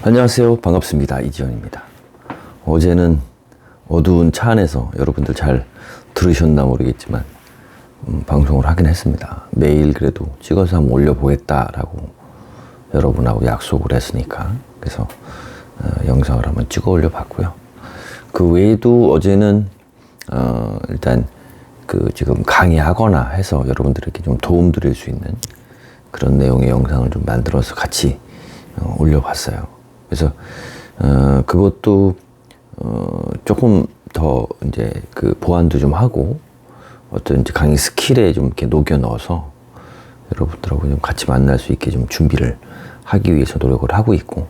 안녕하세요. 반갑습니다. 이지현입니다. 어제는 어두운 차 안에서 여러분들 잘 들으셨나 모르겠지만 방송을 하긴 했습니다. 매일 그래도 찍어서 한번 올려보겠다라고 여러분하고 약속을 했으니까 그래서 영상을 한번 찍어 올려봤고요. 그 외에도 어제는 일단 지금 강의하거나 해서 여러분들에게 좀 도움 드릴 수 있는 그런 내용의 영상을 좀 만들어서 같이 올려봤어요. 그래서 그것도 조금 더 이제 보완도 좀 하고 어떤 이제 강의 스킬에 좀 이렇게 녹여 넣어서 여러분들하고 좀 같이 만날 수 있게 좀 준비를 하기 위해서 노력을 하고 있고,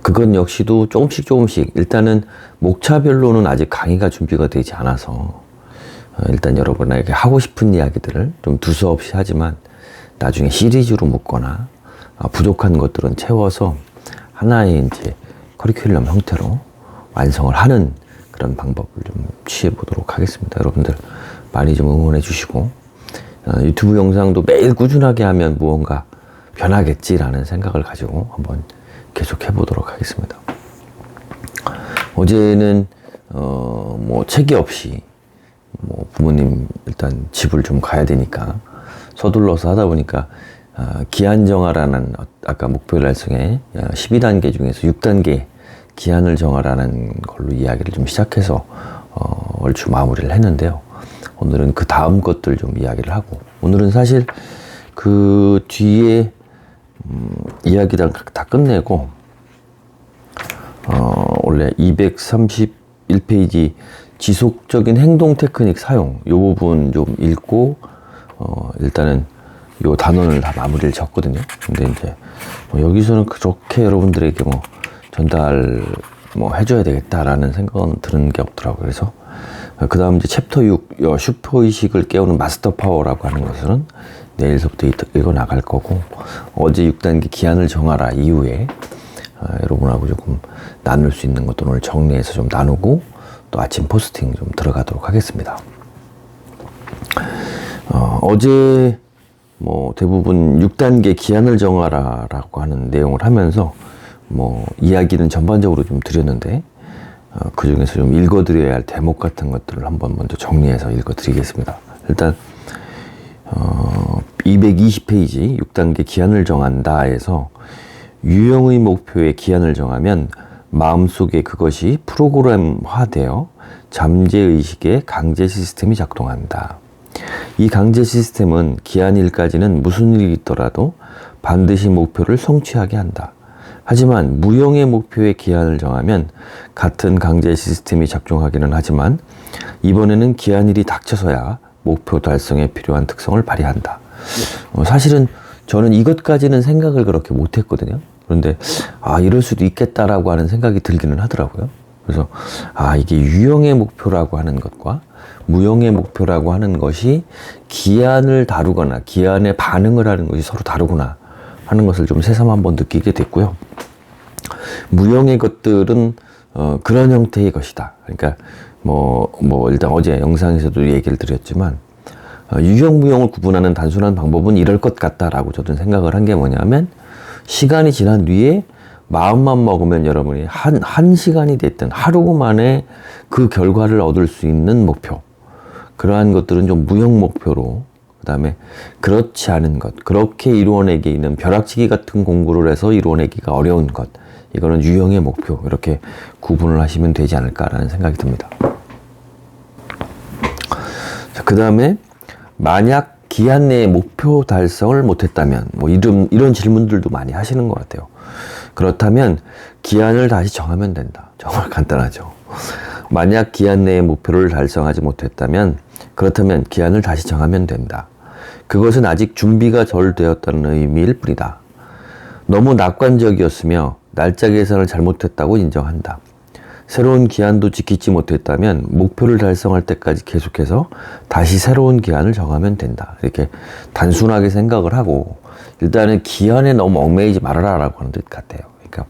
그건 역시도 조금씩 일단은 목차별로는 아직 강의가 준비가 되지 않아서 일단 여러분에게 하고 싶은 이야기들을 좀 두서없이 하지만 나중에 시리즈로 묶거나 부족한 것들은 채워서 하나의 이제 커리큘럼 형태로 완성을 하는 그런 방법을 좀 취해 보도록 하겠습니다. 여러분들 많이 좀 응원해 주시고, 유튜브 영상도 매일 꾸준하게 하면 무언가 변하겠지라는 생각을 가지고 한번 계속 해보도록 하겠습니다. 어제는 뭐 체계 없이 뭐 부모님 일단 집을 좀 가야 되니까 서둘러서 하다 보니까 기한 정하라는 아까 목표 달성에 12단계 중에서 6단계 기한을 정하라는 걸로 이야기를 좀 시작해서 얼추 마무리를 했는데요. 오늘은 그 다음 것들 좀 이야기를 하고, 오늘은 사실 그 뒤에 이야기 다 끝내고 원래 231페이지 지속적인 행동 테크닉 사용 이 부분 좀 읽고 일단은 요 단원을 다 마무리를 졌거든요. 근데 이제 여기서는 그렇게 여러분들에게 전달 해줘야 되겠다라는 생각은 드는 게 없더라고요. 그래서 그 다음 이제 챕터 6 슈퍼의식을 깨우는 마스터 파워라고 하는 것은 내일서부터 읽어 나갈 거고, 어제 6단계 기한을 정하라 이후에 여러분하고 조금 나눌 수 있는 것도 오늘 정리해서 좀 나누고 또 아침 포스팅 좀 들어가도록 하겠습니다. 어제 대부분 6단계 기한을 정하라라고 하는 내용을 하면서 이야기는 전반적으로 좀 드렸는데, 그 중에서 좀 읽어드려야 할 대목 같은 것들을 한번 먼저 정리해서 읽어드리겠습니다. 일단 220페이지 6단계 기한을 정한다에서 유형의 목표에 기한을 정하면 마음속에 그것이 프로그램화되어 잠재의식의 강제 시스템이 작동한다. 이 강제 시스템은 기한일까지는 무슨 일이 있더라도 반드시 목표를 성취하게 한다. 하지만 무형의 목표에 기한을 정하면 같은 강제 시스템이 작동하기는 하지만 이번에는 기한일이 닥쳐서야 목표 달성에 필요한 특성을 발휘한다. 사실은 저는 이것까지는 생각을 그렇게 못했거든요. 그런데 이럴 수도 있겠다라고 하는 생각이 들기는 하더라고요. 그래서 이게 유형의 목표라고 하는 것과 무형의 목표라고 하는 것이 기한을 다루거나 기한에 반응을 하는 것이 서로 다르구나 하는 것을 좀 새삼 한번 느끼게 됐고요. 무형의 것들은 그런 형태의 것이다. 그러니까 일단 어제 영상에서도 얘기를 드렸지만 유형, 무형을 구분하는 단순한 방법은 이럴 것 같다라고 저도 생각을 한 게 뭐냐면, 시간이 지난 뒤에 마음만 먹으면 여러분이 한 시간이 됐든 하루 만에 그 결과를 얻을 수 있는 목표, 그러한 것들은 좀 무형 목표로, 그 다음에 그렇지 않은 것, 그렇게 이루어내기는 벼락치기 같은 공부를 해서 이루어내기가 어려운 것, 이거는 유형의 목표, 이렇게 구분을 하시면 되지 않을까라는 생각이 듭니다. 그 다음에 만약 기한 내에 목표 달성을 못했다면, 이런 질문들도 많이 하시는 것 같아요. 그렇다면 기한을 다시 정하면 된다. 정말 간단하죠. 만약 기한 내에 목표를 달성하지 못했다면, 그렇다면 기한을 다시 정하면 된다. 그것은 아직 준비가 덜 되었다는 의미일 뿐이다. 너무 낙관적이었으며 날짜 계산을 잘못했다고 인정한다. 새로운 기한도 지키지 못했다면 목표를 달성할 때까지 계속해서 다시 새로운 기한을 정하면 된다. 이렇게 단순하게 생각을 하고, 일단은 기한에 너무 얽매이지 말아라라고 하는 뜻 같아요. 그러니까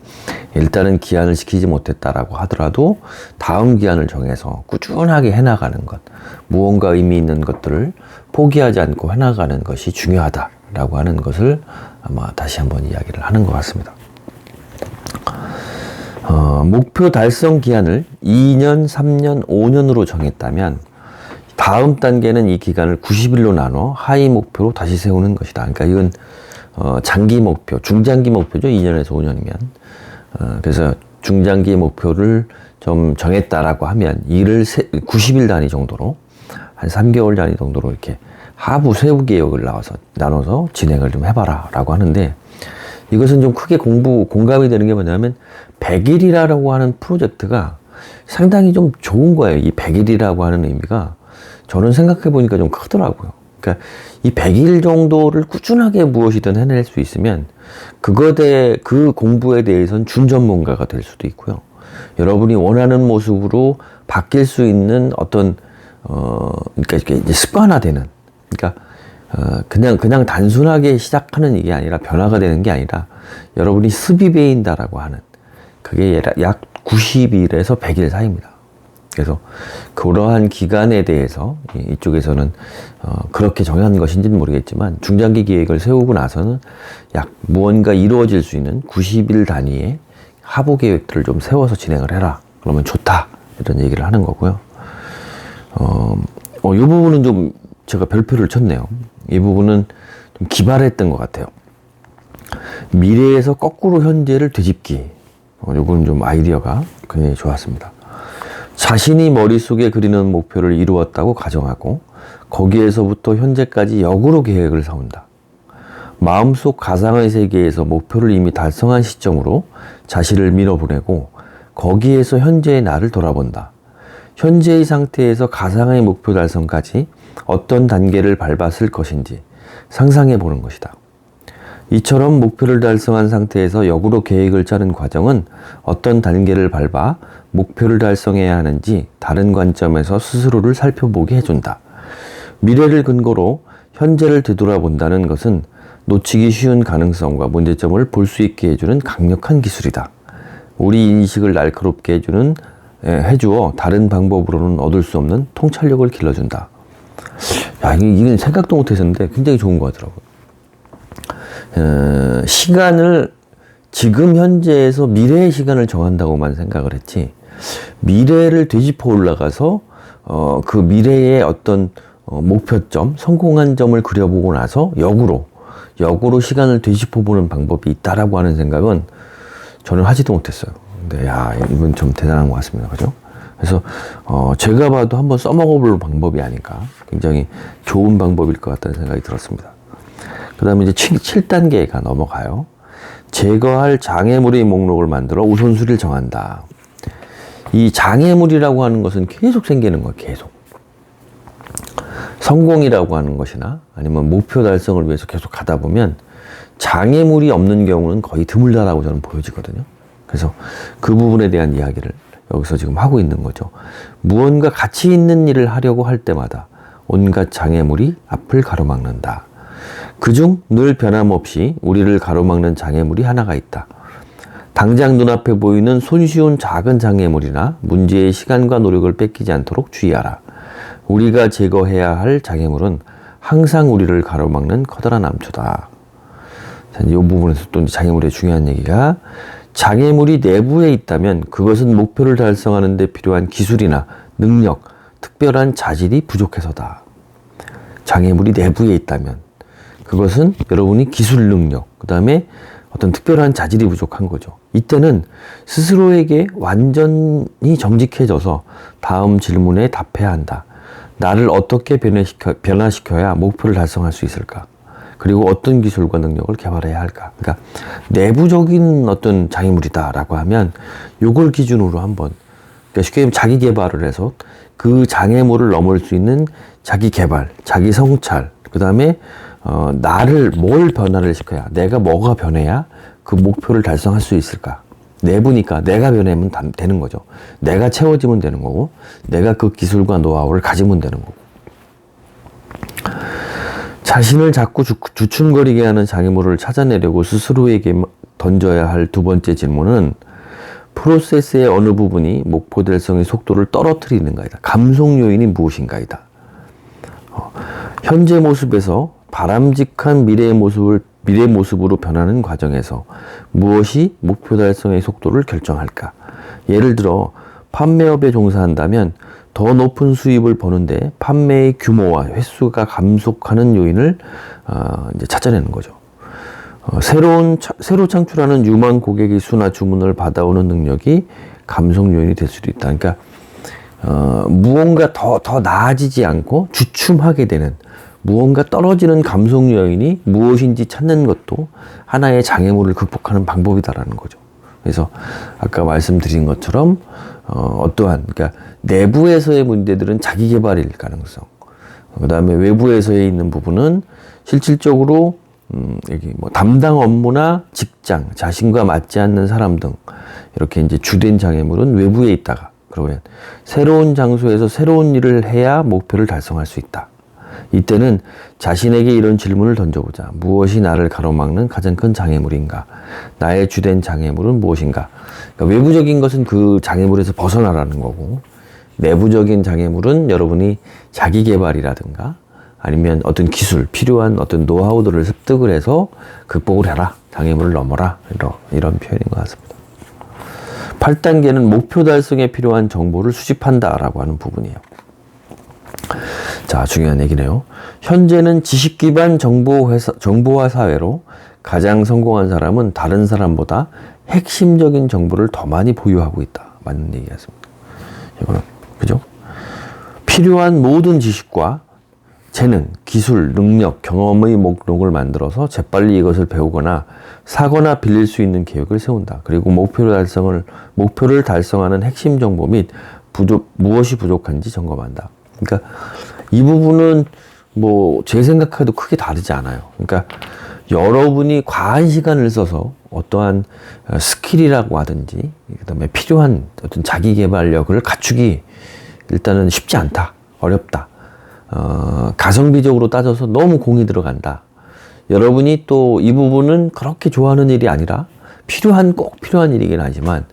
일단은 기한을 지키지 못했다라고 하더라도 다음 기한을 정해서 꾸준하게 해나가는 것, 무언가 의미 있는 것들을 포기하지 않고 해나가는 것이 중요하다라고 하는 것을 아마 다시 한번 이야기를 하는 것 같습니다. 목표 달성 기한을 2년, 3년, 5년으로 정했다면 다음 단계는 이 기간을 90일로 나눠 하위 목표로 다시 세우는 것이다. 그러니까 이건 장기 목표, 중장기 목표죠. 2년에서 5년이면. 그래서 중장기 목표를 좀 정했다라고 하면 이를 90일 단위 정도로 한 3개월 단위 정도로 이렇게 하부 세부 계획을 나눠서 진행을 좀 해봐라 라고 하는데, 이것은 좀 크게 공감이 되는 게 뭐냐면 100일이라고 하는 프로젝트가 상당히 좀 좋은 거예요. 이 100일이라고 하는 의미가 저는 생각해 보니까 좀 크더라고요. 그러니까 이 100일 정도를 꾸준하게 무엇이든 해낼 수 있으면 그 공부에 대해서는 준전문가가 될 수도 있고요. 여러분이 원하는 모습으로 바뀔 수 있는 어떤 그러니까 이제 습관화되는, 그러니까 그냥 단순하게 시작하는 이게 아니라 변화가 되는 게 아니라 여러분이 습이 배인다라고 하는 그게 약 90일에서 100일 사이입니다. 그래서 그러한 기간에 대해서 이쪽에서는 그렇게 정한 것인지는 모르겠지만 중장기 계획을 세우고 나서는 약 무언가 이루어질 수 있는 90일 단위의 하부 계획들을 좀 세워서 진행을 해라. 그러면 좋다. 이런 얘기를 하는 거고요. 이 부분은 좀 제가 별표를 쳤네요. 이 부분은 좀 기발했던 것 같아요. 미래에서 거꾸로 현재를 되짚기. 요거는 좀 아이디어가 굉장히 좋았습니다. 자신이 머릿속에 그리는 목표를 이루었다고 가정하고 거기에서부터 현재까지 역으로 계획을 세운다. 마음속 가상의 세계에서 목표를 이미 달성한 시점으로 자신을 밀어보내고 거기에서 현재의 나를 돌아본다. 현재의 상태에서 가상의 목표 달성까지 어떤 단계를 밟았을 것인지 상상해 보는 것이다. 이처럼 목표를 달성한 상태에서 역으로 계획을 짜는 과정은 어떤 단계를 밟아 목표를 달성해야 하는지 다른 관점에서 스스로를 살펴보게 해준다. 미래를 근거로 현재를 되돌아본다는 것은 놓치기 쉬운 가능성과 문제점을 볼 수 있게 해주는 강력한 기술이다. 우리 인식을 날카롭게 해주어 다른 방법으로는 얻을 수 없는 통찰력을 길러준다. 야, 이건 생각도 못했었는데 굉장히 좋은 것 같더라고요. 시간을 지금 현재에서 미래의 시간을 정한다고만 생각을 했지, 미래를 되짚어 올라가서 그 미래의 어떤 목표점, 성공한 점을 그려보고 나서 역으로 시간을 되짚어 보는 방법이 있다라고 하는 생각은 저는 하지도 못했어요. 근데 야, 이건 좀 대단한 것 같습니다. 그죠? 그래서 제가 봐도 한번 써먹어 볼 방법이 아닐까, 굉장히 좋은 방법일 것 같다는 생각이 들었습니다. 그 다음에 이제 7단계가 넘어가요. 제거할 장애물의 목록을 만들어 우선순위를 정한다. 이 장애물이라고 하는 것은 계속 생기는 거예요. 계속. 성공이라고 하는 것이나 아니면 목표 달성을 위해서 계속 가다 보면 장애물이 없는 경우는 거의 드물다라고 저는 보여지거든요. 그래서 그 부분에 대한 이야기를 여기서 지금 하고 있는 거죠. 무언가 가치 있는 일을 하려고 할 때마다 온갖 장애물이 앞을 가로막는다. 그중 늘 변함없이 우리를 가로막는 장애물이 하나가 있다. 당장 눈앞에 보이는 손쉬운 작은 장애물이나 문제의 시간과 노력을 뺏기지 않도록 주의하라. 우리가 제거해야 할 장애물은 항상 우리를 가로막는 커다란 암초다. 이 부분에서 또 장애물의 중요한 얘기가, 장애물이 내부에 있다면 그것은 목표를 달성하는 데 필요한 기술이나 능력, 특별한 자질이 부족해서다. 장애물이 내부에 있다면 그것은 여러분이 기술 능력, 그 다음에 어떤 특별한 자질이 부족한 거죠. 이때는 스스로에게 완전히 정직해져서 다음 질문에 답해야 한다. 나를 어떻게 변화시켜야 목표를 달성할 수 있을까? 그리고 어떤 기술과 능력을 개발해야 할까? 그러니까 내부적인 어떤 장애물이다라고 하면 요걸 기준으로 한번, 그러니까 쉽게 얘기하면 자기 개발을 해서 그 장애물을 넘을 수 있는 자기 개발, 자기 성찰, 그 다음에 나를 뭘 변화를 시켜야, 내가 뭐가 변해야 그 목표를 달성할 수 있을까? 내부니까 내가 변하면 되는 거죠. 내가 채워지면 되는 거고, 내가 그 기술과 노하우를 가지면 되는 거고. 자신을 자꾸 주춤거리게 하는 장애물을 찾아내려고 스스로에게 던져야 할 두 번째 질문은 프로세스의 어느 부분이 목표 달성의 속도를 떨어뜨리는가이다. 감속 요인이 무엇인가이다. 현재 모습에서 바람직한 미래의 모습으로 변하는 과정에서 무엇이 목표 달성의 속도를 결정할까? 예를 들어 판매업에 종사한다면 더 높은 수입을 버는데 판매의 규모와 횟수가 감속하는 요인을 이제 찾아내는 거죠. 새로 창출하는 유망 고객의 수나 주문을 받아오는 능력이 감속 요인이 될 수도 있다. 그러니까 무언가 더 나아지지 않고 주춤하게 되는, 무언가 떨어지는 감속 요인이 무엇인지 찾는 것도 하나의 장애물을 극복하는 방법이다라는 거죠. 그래서 아까 말씀드린 것처럼 어떠한, 그러니까 내부에서의 문제들은 자기 개발일 가능성, 그 다음에 외부에서의 있는 부분은 실질적으로 여기 뭐 담당 업무나 직장, 자신과 맞지 않는 사람 등 이렇게 이제 주된 장애물은 외부에 있다가, 그러면 새로운 장소에서 새로운 일을 해야 목표를 달성할 수 있다. 이때는 자신에게 이런 질문을 던져보자. 무엇이 나를 가로막는 가장 큰 장애물인가? 나의 주된 장애물은 무엇인가? 그러니까 외부적인 것은 그 장애물에서 벗어나라는 거고, 내부적인 장애물은 여러분이 자기 개발이라든가 아니면 어떤 기술, 필요한 어떤 노하우들을 습득을 해서 극복을 해라. 장애물을 넘어라. 이런 표현인 것 같습니다. 8단계는 목표 달성에 필요한 정보를 수집한다라고 하는 부분이에요. 자, 중요한 얘기네요. 현재는 지식 기반 정보화 사회로 가장 성공한 사람은 다른 사람보다 핵심적인 정보를 더 많이 보유하고 있다. 맞는 얘기 같습니다. 이거는, 그죠? 필요한 모든 지식과 재능, 기술, 능력, 경험의 목록을 만들어서 재빨리 이것을 배우거나 사거나 빌릴 수 있는 계획을 세운다. 그리고 목표를 달성하는 핵심 정보 및 무엇이 부족한지 점검한다. 그러니까 이 부분은 뭐 제 생각해도 크게 다르지 않아요. 그러니까 여러분이 과한 시간을 써서 어떠한 스킬이라고 하든지, 그다음에 필요한 어떤 자기 개발력을 갖추기 일단은 쉽지 않다. 어렵다. 가성비적으로 따져서 너무 공이 들어간다. 여러분이 또 이 부분은 그렇게 좋아하는 일이 아니라 꼭 필요한 일이긴 하지만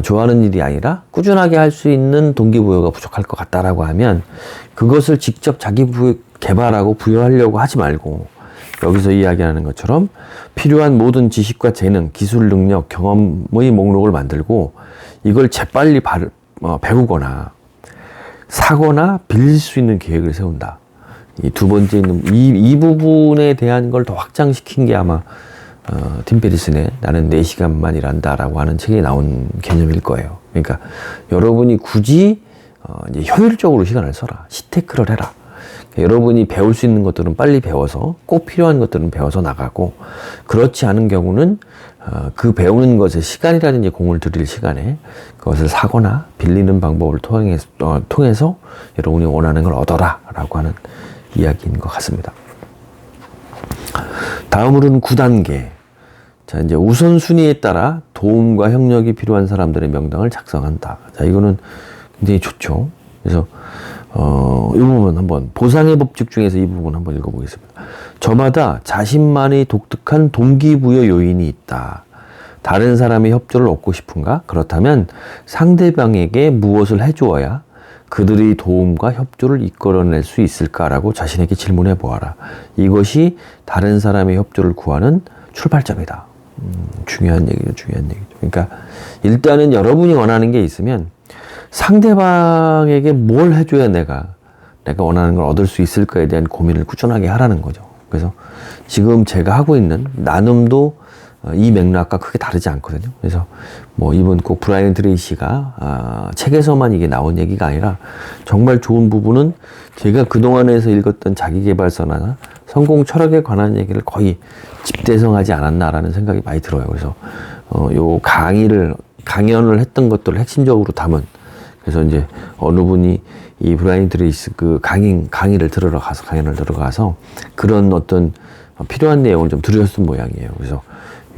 좋아하는 일이 아니라 꾸준하게 할 수 있는 동기부여가 부족할 것 같다라고 하면 그것을 직접 자기 개발하고 부여하려고 하지 말고, 여기서 이야기하는 것처럼 필요한 모든 지식과 재능, 기술, 능력, 경험의 목록을 만들고 이걸 재빨리 배우거나 사거나 빌릴 수 있는 계획을 세운다. 이 두 번째 있는 이 부분에 대한 걸 더 확장시킨 게 아마 팀 페리슨의 나는 4시간만 일한다라고 하는 책에 나온 개념일 거예요. 그러니까 여러분이 굳이 이제 효율적으로 시간을 써라. 시테크를 해라. 여러분이 배울 수 있는 것들은 빨리 배워서, 꼭 필요한 것들은 배워서 나가고, 그렇지 않은 경우는 그 배우는 것에 시간이라든지 공을 들일 시간에 그것을 사거나 빌리는 방법을 통해서 여러분이 원하는 걸 얻어라 라고 하는 이야기인 것 같습니다. 다음으로는 9단계. 자, 이제 우선순위에 따라 도움과 협력이 필요한 사람들의 명단을 작성한다. 자, 이거는 굉장히 좋죠. 그래서 이 부분 한번, 보상의 법칙 중에서 이 부분 한번 읽어보겠습니다. 저마다 자신만의 독특한 동기부여 요인이 있다. 다른 사람의 협조를 얻고 싶은가? 그렇다면 상대방에게 무엇을 해주어야 그들의 도움과 협조를 이끌어낼 수 있을까라고 자신에게 질문해 보아라. 이것이 다른 사람의 협조를 구하는 출발점이다. 중요한 얘기죠. 그러니까 일단은 여러분이 원하는 게 있으면 상대방에게 뭘 해줘야 내가 원하는 걸 얻을 수 있을까에 대한 고민을 꾸준하게 하라는 거죠. 그래서 지금 제가 하고 있는 나눔도 이 맥락과 크게 다르지 않거든요. 그래서 뭐 이번 꼭 브라이언 트레이시가 책에서만 이게 나온 얘기가 아니라 정말 좋은 부분은 제가 그동안에서 읽었던 자기계발서나 성공 철학에 관한 얘기를 거의 집대성하지 않았나라는 생각이 많이 들어요. 그래서 요 강연을 했던 것들을 핵심적으로 담은, 그래서 이제 어느 분이 이 브라이언 트레이시 그 강의를 들으러 가서 그런 어떤 필요한 내용을 좀 들으셨던 모양이에요. 그래서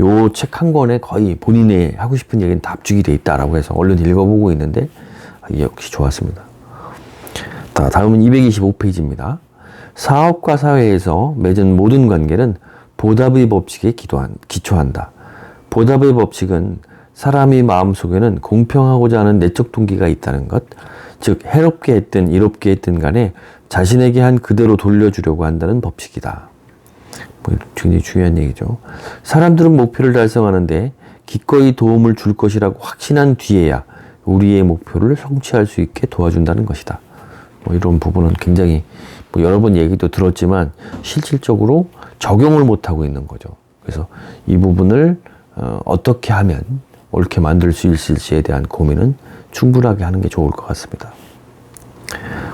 요 책 한 권에 거의 본인의 하고 싶은 얘기는 다 압축이 돼 있다라고 해서 얼른 읽어보고 있는데 이게 역시 좋았습니다. 다음은 225페이지입니다. 사업과 사회에서 맺은 모든 관계는 보답의 법칙에 기초한다. 보답의 법칙은 사람의 마음속에는 공평하고자 하는 내적 동기가 있다는 것, 즉 해롭게 했든 이롭게 했든 간에 자신에게 한 그대로 돌려주려고 한다는 법칙이다. 굉장히 중요한 얘기죠. 사람들은 목표를 달성하는데 기꺼이 도움을 줄 것이라고 확신한 뒤에야 우리의 목표를 성취할 수 있게 도와준다는 것이다. 뭐 이런 부분은 굉장히 뭐 여러 번 얘기도 들었지만 실질적으로 적용을 못하고 있는 거죠. 그래서 이 부분을 어떻게 하면 옳게 만들 수 있을지에 대한 고민은 충분하게 하는 게 좋을 것 같습니다.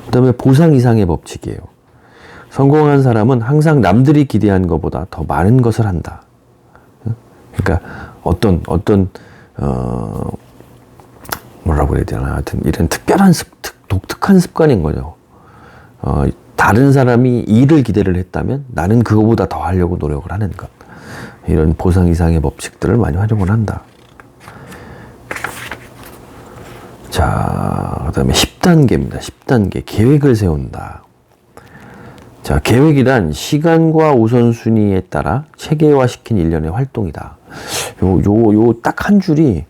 그 다음에 보상 이상의 법칙이에요. 성공한 사람은 항상 남들이 기대한 것보다 더 많은 것을 한다. 그러니까 뭐라고 해야 되나, 하여튼 이런 특별한 독특한 습관인 거죠. 다른 사람이 일을 기대를 했다면 나는 그거보다 더 하려고 노력을 하는 것. 이런 보상 이상의 법칙들을 많이 활용을 한다. 자, 그 다음에 10단계입니다. 10단계. 계획을 세운다. 자, 계획이란 시간과 우선순위에 따라 체계화시킨 일련의 활동이다. 요 딱 한 줄이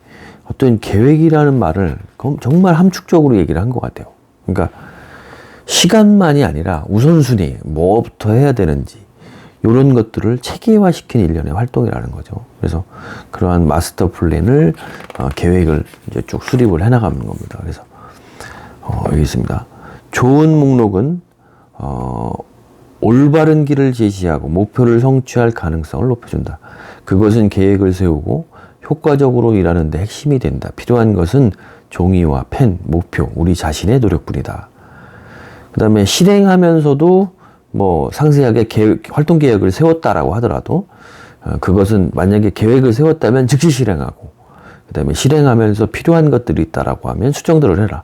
어떤 계획이라는 말을 정말 함축적으로 얘기를 한 것 같아요. 그러니까 시간만이 아니라 우선순위, 뭐부터 해야 되는지 이런 것들을 체계화시킨 일련의 활동이라는 거죠. 그래서 그러한 마스터 플랜을 계획을 이제 쭉 수립을 해나가는 겁니다. 그래서 여기 있습니다. 좋은 목록은 올바른 길을 제시하고 목표를 성취할 가능성을 높여준다. 그것은 계획을 세우고 효과적으로 일하는 데 핵심이 된다. 필요한 것은 종이와 펜, 목표, 우리 자신의 노력뿐이다. 그 다음에 실행하면서도 뭐 상세하게 활동 계획을 세웠다라고 하더라도 그것은 만약에 계획을 세웠다면 즉시 실행하고, 그 다음에 실행하면서 필요한 것들이 있다라고 하면 수정들을 해라.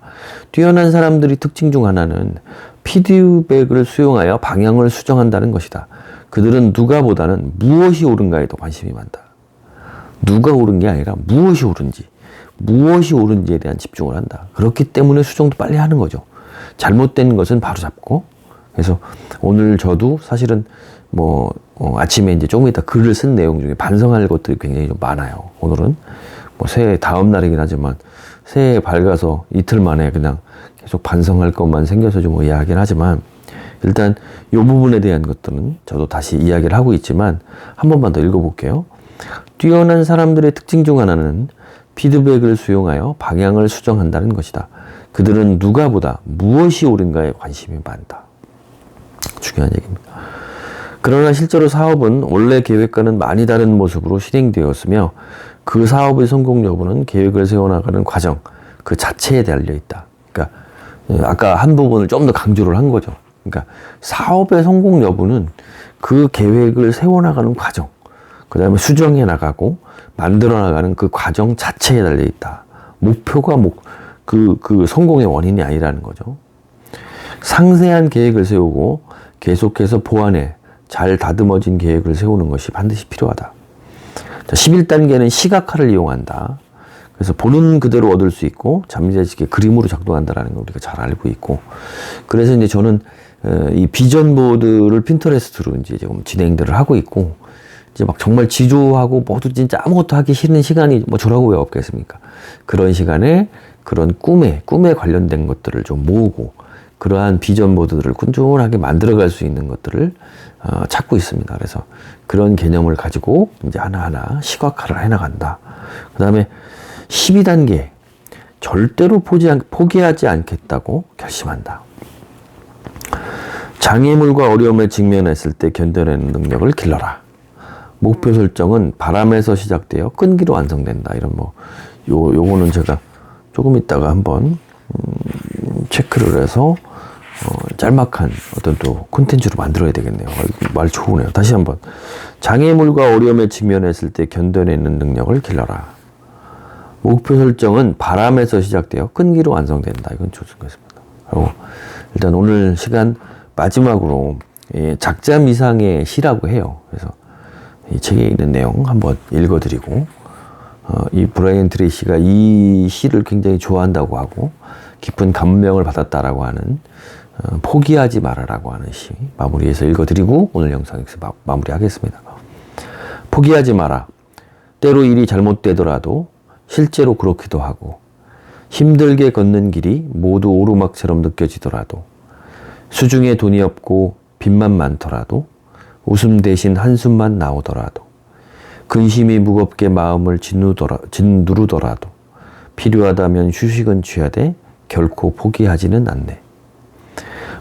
뛰어난 사람들이 특징 중 하나는 피드백을 수용하여 방향을 수정한다는 것이다. 그들은 누가보다는 무엇이 옳은가에 더 관심이 많다. 누가 옳은 게 아니라 무엇이 옳은지에 대한 집중을 한다. 그렇기 때문에 수정도 빨리 하는 거죠. 잘못된 것은 바로 잡고. 그래서 오늘 저도 사실은 아침에 이제 조금 이따 글을 쓴 내용 중에 반성할 것들이 굉장히 좀 많아요. 오늘은 새해 다음 날이긴 하지만 새해 밝아서 이틀 만에 그냥 계속 반성할 것만 생겨서 좀 이야기를 하지만, 일단 이 부분에 대한 것들은 저도 다시 이야기를 하고 있지만 한 번만 더 읽어볼게요. 뛰어난 사람들의 특징 중 하나는 피드백을 수용하여 방향을 수정한다는 것이다. 그들은 누가보다 무엇이 옳은가에 관심이 많다. 중요한 얘기입니다. 그러나 실제로 사업은 원래 계획과는 많이 다른 모습으로 실행되었으며 그 사업의 성공 여부는 계획을 세워나가는 과정 그 자체에 달려있다. 그러니까 아까 한 부분을 좀 더 강조를 한 거죠. 그러니까 사업의 성공 여부는 그 계획을 세워나가는 과정, 그 다음에 수정해 나가고 만들어 나가는 그 과정 자체에 달려있다. 목표가 그 성공의 원인이 아니라는 거죠. 상세한 계획을 세우고 계속해서 보완해 잘 다듬어진 계획을 세우는 것이 반드시 필요하다. 자, 11단계는 시각화를 이용한다. 그래서 보는 그대로 얻을 수 있고 잠재의식의 그림으로 작동한다는 걸 우리가 잘 알고 있고, 그래서 이제 저는 이 비전 보드를 핀터레스트로 이제 지금 진행들을 하고 있고, 이제 막 정말 지조하고 모두 진짜 아무것도 하기 싫은 시간이 저라고 왜 없겠습니까? 그런 시간에 그런 꿈에 관련된 것들을 좀 모으고 그러한 비전 보드들을 꾸준하게 만들어갈 수 있는 것들을 찾고 있습니다. 그래서 그런 개념을 가지고 이제 하나하나 시각화를 해나간다. 그 다음에 12단계, 절대로 포기하지 않겠다고 결심한다. 장애물과 어려움에 직면했을 때 견뎌내는 능력을 길러라. 목표 설정은 바람에서 시작되어 끈기로 완성된다. 이런 요거는 제가 조금 있다가 한번 체크를 해서 짤막한 어떤 또 콘텐츠로 만들어야 되겠네요. 말 좋으네요. 다시 한번. 장애물과 어려움에 직면했을 때 견뎌내는 능력을 길러라. 목표 설정은 바람에서 시작되어 끈기로 완성된다. 이건 좋은 것입니다. 그리고 일단 오늘 시간 마지막으로 작자미상의 시라고 해요. 그래서 이 책에 있는 내용 한번 읽어드리고, 이 브라이언 트레이시가 이 시를 굉장히 좋아한다고 하고 깊은 감명을 받았다라고 하는 포기하지 말아라고 하는 시 마무리해서 읽어드리고 오늘 영상 여기서 마무리하겠습니다. 포기하지 마라. 때로 일이 잘못되더라도 실제로 그렇기도 하고, 힘들게 걷는 길이 모두 오르막처럼 느껴지더라도, 수중에 돈이 없고 빚만 많더라도, 웃음 대신 한숨만 나오더라도, 근심이 무겁게 마음을 짓누르더라도 필요하다면 휴식은 취하되 결코 포기하지는 않네.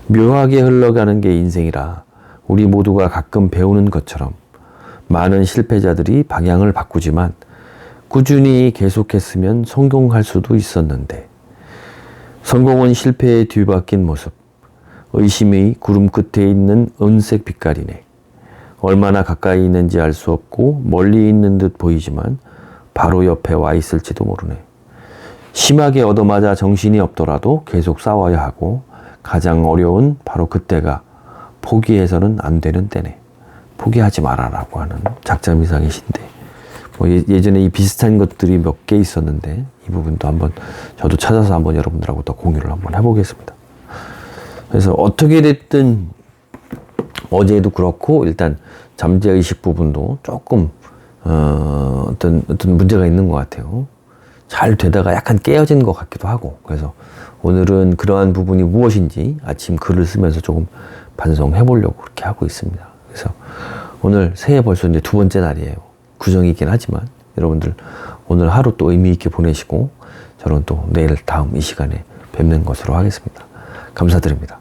묘하게 흘러가는 게 인생이라 우리 모두가 가끔 배우는 것처럼 많은 실패자들이 방향을 바꾸지만 꾸준히 계속했으면 성공할 수도 있었는데 성공은 실패에 뒤바뀐 모습, 의심이 구름 끝에 있는 은색 빛깔이네. 얼마나 가까이 있는지 알 수 없고 멀리 있는 듯 보이지만 바로 옆에 와 있을지도 모르네. 심하게 얻어맞아 정신이 없더라도 계속 싸워야 하고 가장 어려운 바로 그때가 포기해서는 안 되는 때네. 포기하지 말아라고 하는 작자미상이신데 뭐 예전에 이 비슷한 것들이 몇 개 있었는데 이 부분도 한번 저도 찾아서 한번 여러분들하고 또 공유를 한번 해보겠습니다. 그래서 어떻게 됐든 어제도 그렇고 일단 잠재의식 부분도 조금 어떤 문제가 있는 것 같아요. 잘 되다가 약간 깨어진 것 같기도 하고 그래서 오늘은 그러한 부분이 무엇인지 아침 글을 쓰면서 조금 반성해 보려고 그렇게 하고 있습니다. 그래서 오늘 새해 벌써 이제 2번째 날이에요. 구정이긴 하지만 여러분들 오늘 하루 또 의미 있게 보내시고 저는 또 내일 다음 이 시간에 뵙는 것으로 하겠습니다. 감사드립니다.